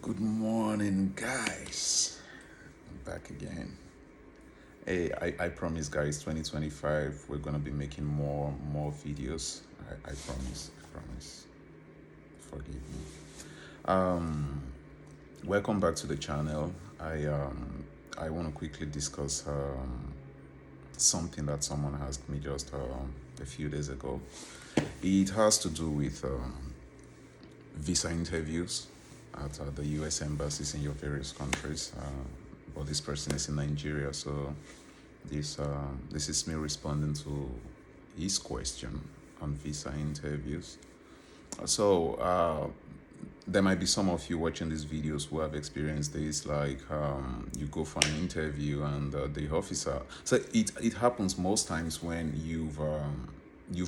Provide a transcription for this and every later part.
Good morning, guys. I'm back again. Hey, I promise, guys. 2025, we're gonna be making more videos. I promise. I promise. Forgive me. Um, Welcome back to the channel. I want to quickly discuss something that someone asked me just a few days ago. It has to do with visa interviews at the U.S. embassies in your various countries. But this person is in Nigeria, so this is me responding to his question on visa interviews. So there might be some of you watching these videos who have experienced this, like you go for an interview and the officer. So it happens most times when you've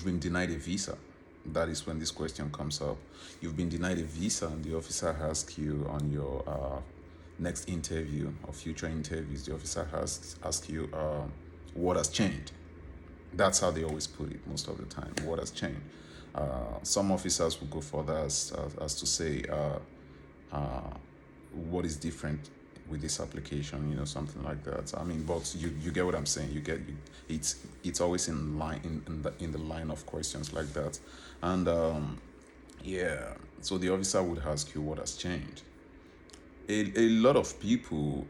been denied a visa. That is when this question comes up. You've been denied a visa, and the officer asks you on your next interview or future interviews. The officer asks you what has changed. That's how they always put it most of the time. What has changed? Some officers will go further as to say what is different with this application, something like that. I mean, but you get what I'm saying. It's always in line in the line of questions like that, and yeah. So the officer would ask you what has changed. A lot of people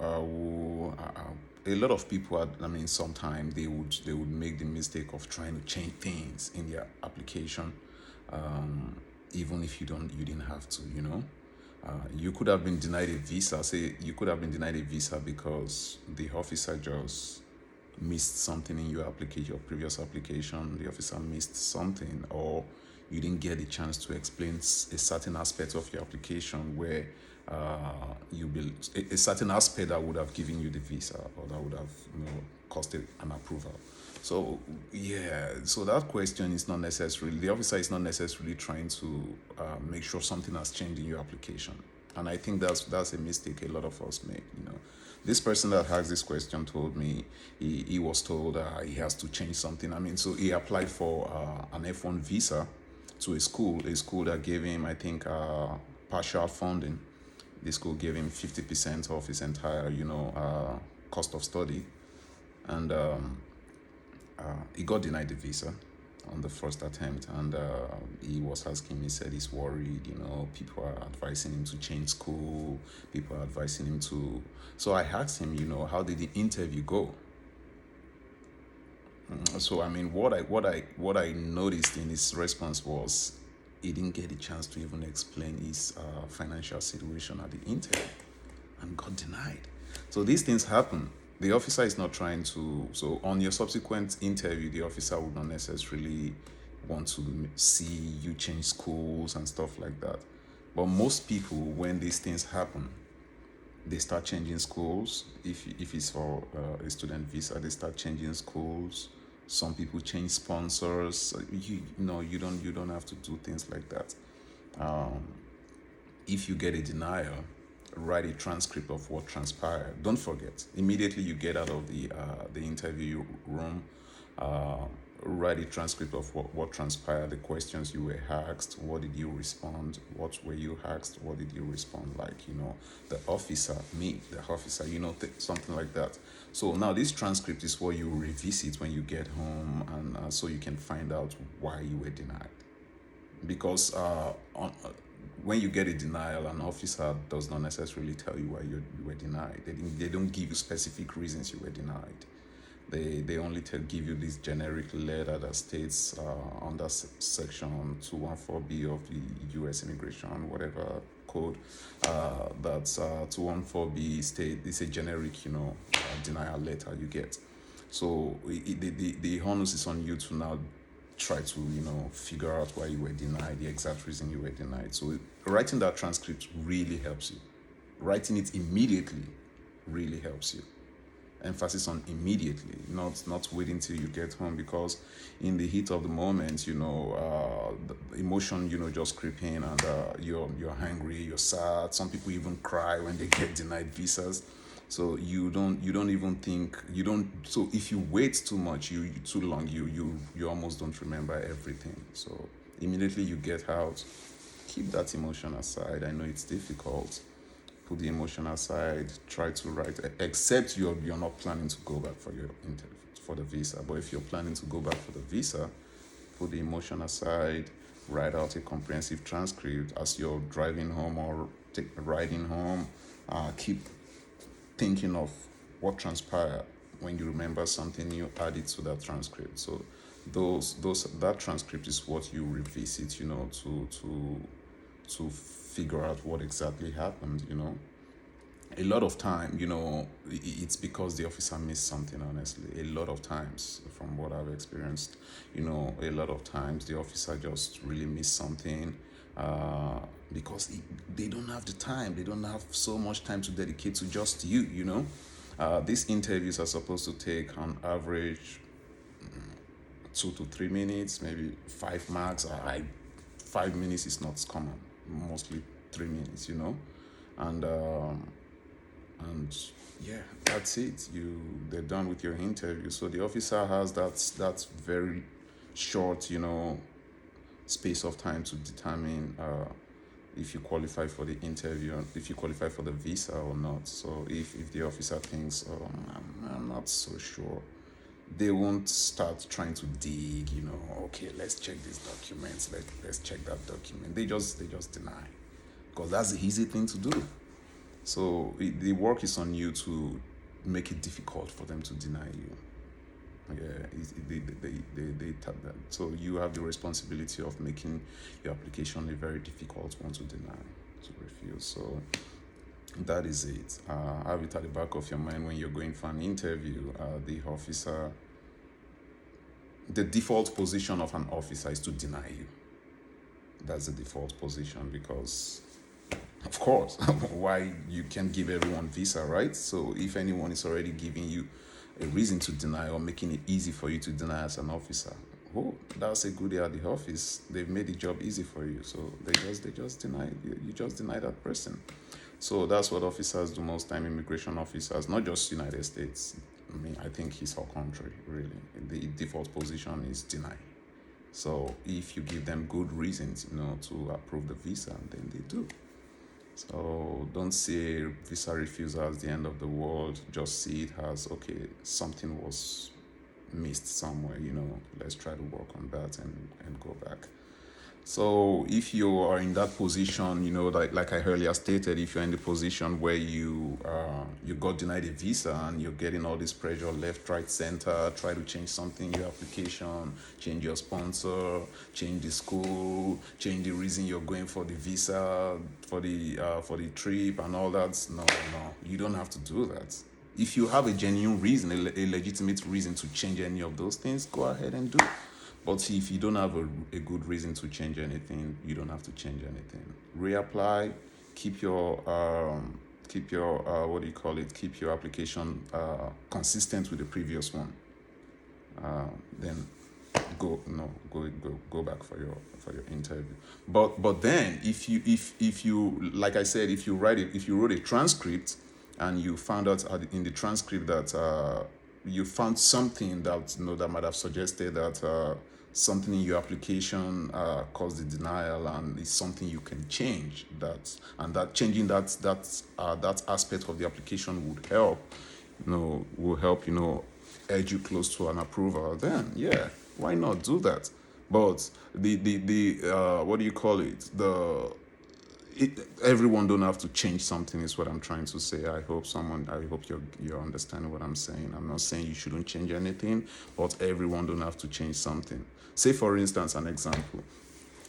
a lot of people I mean, sometimes they would make the mistake of trying to change things in their application, even if you didn't have to, you could have been denied a visa. Say you could have been denied a visa because the officer just missed something in your application, your previous application. The officer missed something, or you didn't get a chance to explain a certain aspect of your application where you be a certain aspect that would have given you the visa, or that would have caused an approval. So yeah, so that question is not necessarily, the officer is not necessarily trying to make sure something has changed in your application, and I think that's a mistake a lot of us make. This person that asked this question told me he was told he has to change something. I mean, so he applied for an F1 visa to a school that gave him, I think, partial funding. The school gave him 50% of his entire, cost of study, and he got denied the visa on the first attempt, and he was asking me, he said he's worried, people are advising him to change school, people are advising him to. So I asked him, how did the interview go? So I mean, what I noticed in his response was he didn't get a chance to even explain his financial situation at the interview, and got denied. So these things happen. The officer is not trying to. So on your subsequent interview, the officer would not necessarily want to see you change schools and stuff like that. But most people, when these things happen, they start changing schools. If it's for a student visa, they start changing schools. Some people change sponsors. You don't have to do things like that. If you get a denial, write a transcript of what transpired. Don't forget, immediately you get out of the interview room, write a transcript of what transpired, the questions you were asked, what did you respond, what were you asked, what did you respond, like, the officer, something like that. So now this transcript is what you revisit when you get home, and so you can find out why you were denied. Because when you get a denial, an officer does not necessarily tell you why you were denied. They don't give you specific reasons you were denied. They only give you this generic letter that states under section 214B of the U.S. immigration, whatever code, that's 214B state. It's a generic, denial letter you get. So the onus is on you to now try to figure out why you were denied, the exact reason you were denied. So writing that transcript really helps you. Writing it immediately really helps you. Emphasis on immediately, not waiting till you get home, because in the heat of the moment, the emotion, just creep in, and you're angry, you're sad. Some people even cry when they get denied visas. So you don't even think, so if you wait too much, too long, you almost don't remember everything. So immediately you get out, keep that emotion aside. I know it's difficult, put the emotion aside, try to write, except you're not planning to go back for your for the visa. But if you're planning to go back for the visa, put the emotion aside, write out a comprehensive transcript as you're driving home or riding home. Keep thinking of what transpired. When you remember something new, add it to that transcript. So that transcript is what you revisit, to figure out what exactly happened. A lot of time, it's because the officer missed something. Honestly, a lot of times, from what I've experienced, a lot of times the officer just really missed something, because they don't have the time. They don't have so much time to dedicate to just you. These interviews are supposed to take on average 2 to 3 minutes, maybe 5 max. 5 minutes is not common. Mostly 3 minutes. And yeah, that's it. They're done with your interview. So the officer has that very short, space of time to determine if you qualify for the interview, if you qualify for the visa or not. So if the officer thinks, I'm not so sure, they won't start trying to dig, okay, let's check these documents, let's check that document. They just deny, because that's the easy thing to do. So the work is on you to make it difficult for them to deny you. Yeah, they tap that. So you have the responsibility of making your application a very difficult one to deny, to refuse. So that is it. Have it at the back of your mind when you're going for an interview. The default position of an officer is to deny you. That's the default position, because of course, why you can't give everyone visa, right? So if anyone is already giving you a reason to deny or making it easy for you to deny as an officer, that's a good day at the office. They've made the job easy for you, so they just deny you just deny that person. So that's what officers do most time. Immigration officers, not just United States. I think it's our country, really. The default position is deny. So if you give them good reasons, to approve the visa, then they do. So don't see visa refusal as the end of the world. Just see it as, okay, something was missed somewhere, let's try to work on that and go back. So if you are in that position, like I earlier stated, if you're in the position where you got denied a visa and you're getting all this pressure left, right, center, try to change something in your application, change your sponsor, change the school, change the reason you're going for the visa, for the trip and all that. No, you don't have to do that. If you have a genuine reason, a legitimate reason to change any of those things, go ahead and do it. But if you don't have a good reason to change anything, you don't have to change anything. Reapply, keep your keep your application consistent with the previous one. Then go back for your interview. But then if you like I said, if you wrote a transcript and you found out in the transcript that you found something that that might have suggested that something in your application caused the denial, and it's something you can change, that changing that aspect of the application would help edge you close to an approval, then yeah, why not do that? But everyone don't have to change something, is what I'm trying to say. I hope you're understanding what I'm saying. I'm not saying you shouldn't change anything, but everyone don't have to change something. Say, for instance, an example.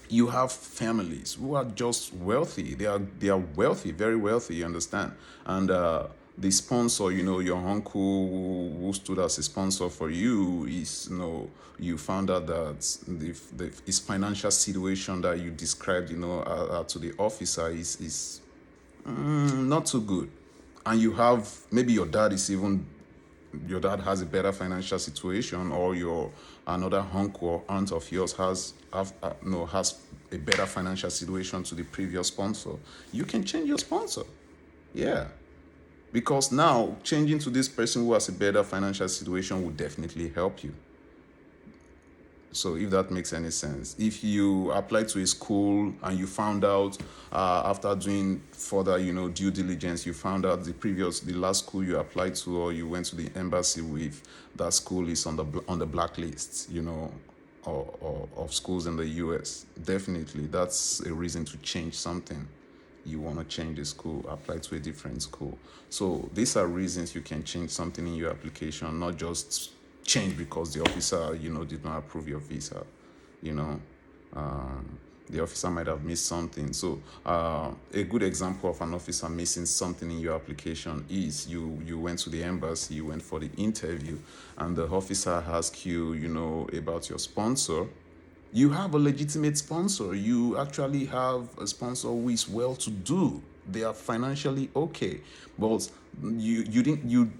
You have families who are just wealthy. They are wealthy, very wealthy, you understand? And the sponsor, your uncle who stood as a sponsor for you, is, you found out that his financial situation that you described, to the officer is not too good. And you have, maybe your dad has a better financial situation, or another uncle or aunt of yours has a better financial situation to the previous sponsor. You can change your sponsor. Yeah. Because now changing to this person who has a better financial situation would definitely help you. So if that makes any sense, if you apply to a school and you found out after doing further, due diligence, you found out the last school you applied to or you went to the embassy with, that school is on the blacklist, or of schools in the US. Definitely, that's a reason to change something. You want to change the school, apply to a different school. So these are reasons you can change something in your application, not just change because the officer, did not approve your visa. You know, the officer might have missed something. So a good example of an officer missing something in your application is you went to the embassy, you went for the interview, and the officer asked you, about your sponsor. You have a legitimate sponsor. You actually have a sponsor who is well to do. They are financially okay, but you didn't you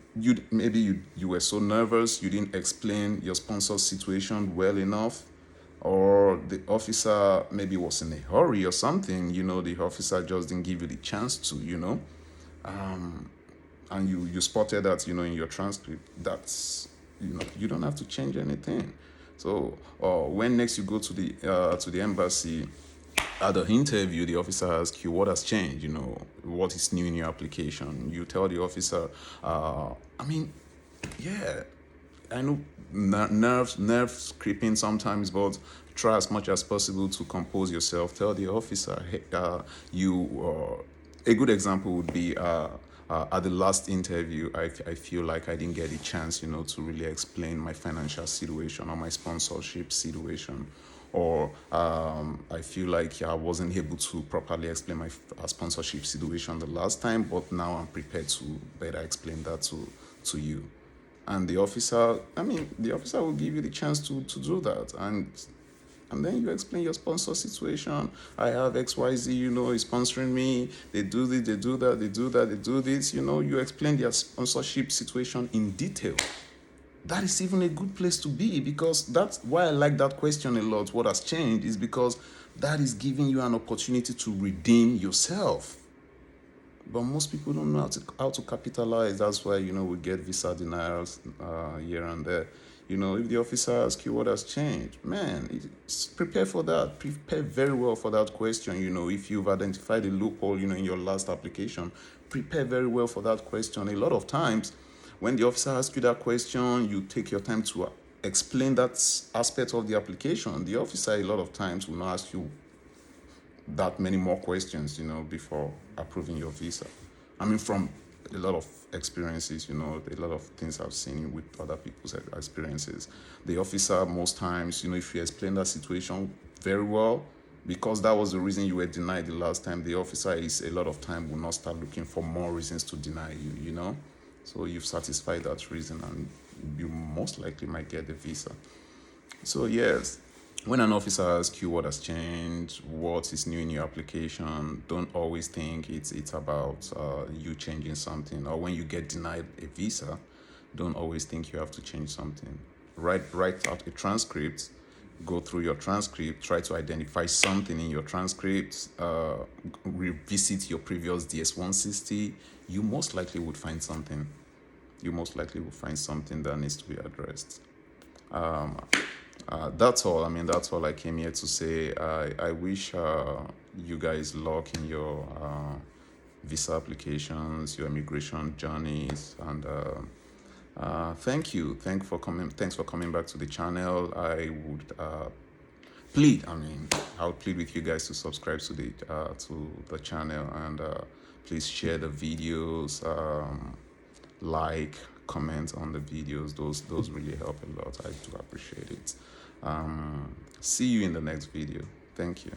maybe you were so nervous you didn't explain your sponsor's situation well enough, or the officer maybe was in a hurry or something. The officer just didn't give you the chance to. And you spotted that in your transcript. That's you don't have to change anything. So when next you go to the embassy at the interview, the officer asks you what has changed, what is new in your application. You tell the officer, yeah, I know nerves creeping sometimes, but try as much as possible to compose yourself. Tell the officer, hey, a good example would be at the last interview, I feel like I didn't get a chance, to really explain my financial situation or my sponsorship situation, or I feel like I wasn't able to properly explain my sponsorship situation the last time, but now I'm prepared to better explain that to you. And the officer will give you the chance to do that. And then you explain your sponsor situation. I have XYZ, is sponsoring me. They do this, they do that, they do that, they do this. You explain their sponsorship situation in detail. That is even a good place to be, because that's why I like that question a lot. What has changed is because that is giving you an opportunity to redeem yourself. But most people don't know how to capitalize. That's why, we get visa denials here and there. If the officer asks you what has changed, man, prepare for that. Prepare very well for that question. If you've identified a loophole, in your last application, prepare very well for that question. A lot of times, when the officer asks you that question, you take your time to explain that aspect of the application. The officer, a lot of times, will not ask you that many more questions, before approving your visa. From a lot of experiences, a lot of things I've seen with other people's experiences. The officer, most times, if you explain that situation very well, because that was the reason you were denied the last time, the officer is a lot of time will not start looking for more reasons to deny you. So you've satisfied that reason, and you most likely might get the visa. So yes, when an officer asks you what has changed, what is new in your application, don't always think it's about you changing something. Or when you get denied a visa, don't always think you have to change something. Write out a transcript, go through your transcript, try to identify something in your transcript, revisit your previous DS-160. You most likely would find something. You most likely will find something that needs to be addressed. That's all. That's all I came here to say. I wish you guys luck in your visa applications, your immigration journeys, and thank you. Thanks for coming back to the channel. I would plead. I would plead with you guys to subscribe to the channel, and please share the videos, like, comment on the videos. Those really help a lot. I do appreciate it. See you in the next video. Thank you.